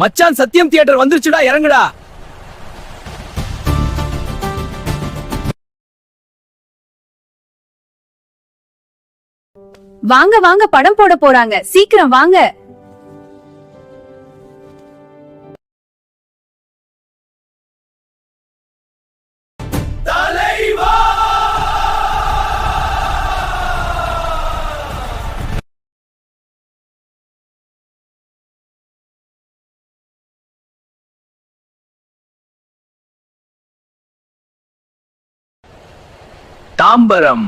மச்சான் சத்தியம் தியேட்டர் வந்துருச்சுடா, இறங்குடா. வாங்க வாங்க, படம் போட போறாங்க, சீக்கிரம் வாங்க. தாம்பரம்.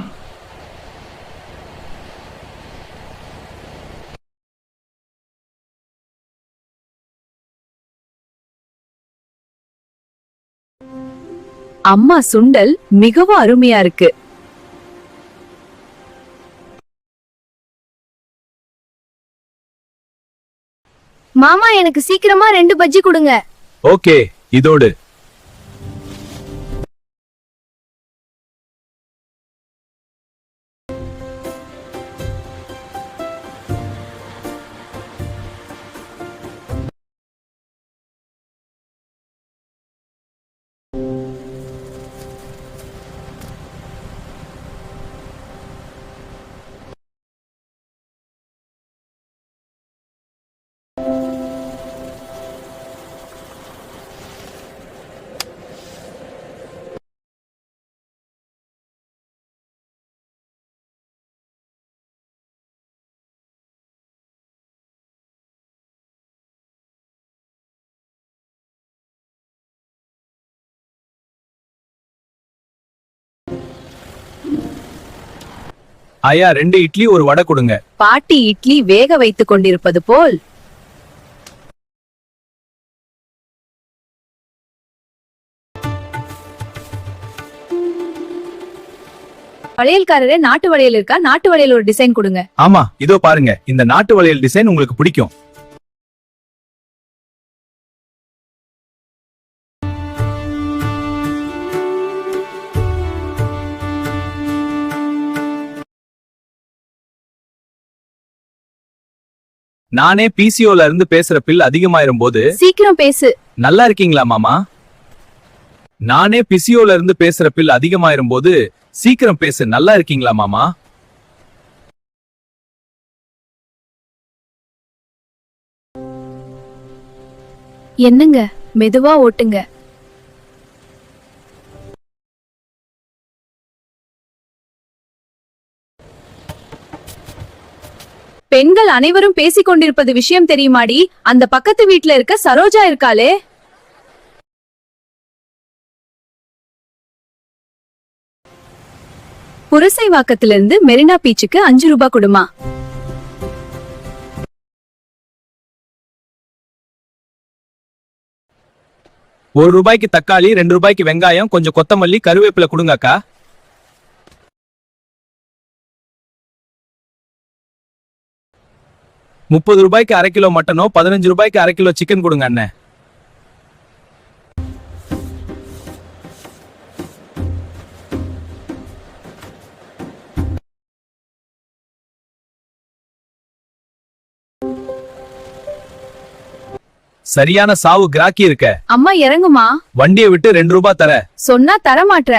அம்மா சுண்டல் மிகவும் அருமையா இருக்கு. மாமா, எனக்கு சீக்கிரமா 2 பஜ்ஜி கொடுங்க. ஓகே, இதோடு. ஐயா, 2 இட்லி, ஒரு வடை கொடுங்க. பாட்டி இட்லி வேக வைத்துக் கொண்டிருப்பது போல். வளையல்காரரே, நாட்டு வளையல் இருக்கா? நாட்டு வளையல் ஒரு டிசைன் கொடுங்க. ஆமா, இதோ பாருங்க, இந்த நாட்டு வளையல் டிசைன் உங்களுக்கு பிடிக்கும். நானே பிசிஓல இருந்து பேசுற பில் அதிகமாயிரும் போது. சீக்கிரம் பேசு. நல்லா இருக்கீங்களா மாமா? நானே பிசிஓல இருந்து பேசுற பில் அதிகமாயிரும் போது. சீக்கிரம் பேசு. நல்லா இருக்கீங்களா மாமா? என்னங்க, மெதுவா ஓட்டுங்க. பெண்கள் அனைவரும் பேசிக் கொண்டிருப்பது விஷயம் தெரியுமாடி? அந்த பக்கத்து வீட்ல இருக்க சரோஜா இருக்காளே. புரசைவாக்கத்திலிருந்து மெரினா பீச்சுக்கு 5 ரூபாய் கொடுமா. ₹1 தக்காளி, ₹2 வெங்காயம், கொஞ்சம் கொத்தமல்லி, கருவேப்பிலை கொடுங்கக்கா. ₹30 அரை கிலோ மட்டனோ, ₹15 அரை கிலோ சிக்கன் கொடுங்க அண்ணே. சரியான சாவு கிராக்கி இருக்க. அம்மா இறங்குமா. வண்டியை விட்டு ₹2 தர சொன்னா தர மாட்ற.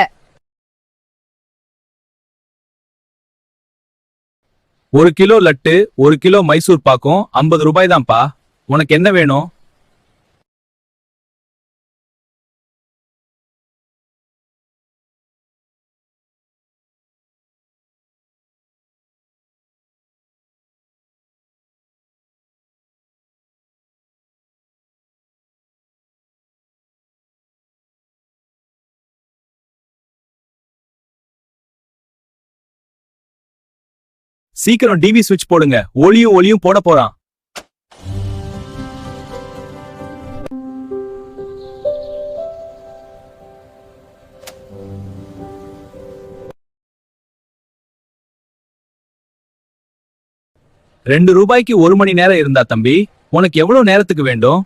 1 கிலோ லட்டு, 1 கிலோ மைசூர் பாக்கும், ₹50 தான்ப்பா. உனக்கு என்ன வேணும்? சீக்கிரம் டிவி ஸ்விட்ச் போடுங்க, ஒளியும் போட போறான். ₹2 1 மணி நேரம் இருந்தா தம்பி, உனக்கு எவ்வளவு நேரத்துக்கு வேண்டும்?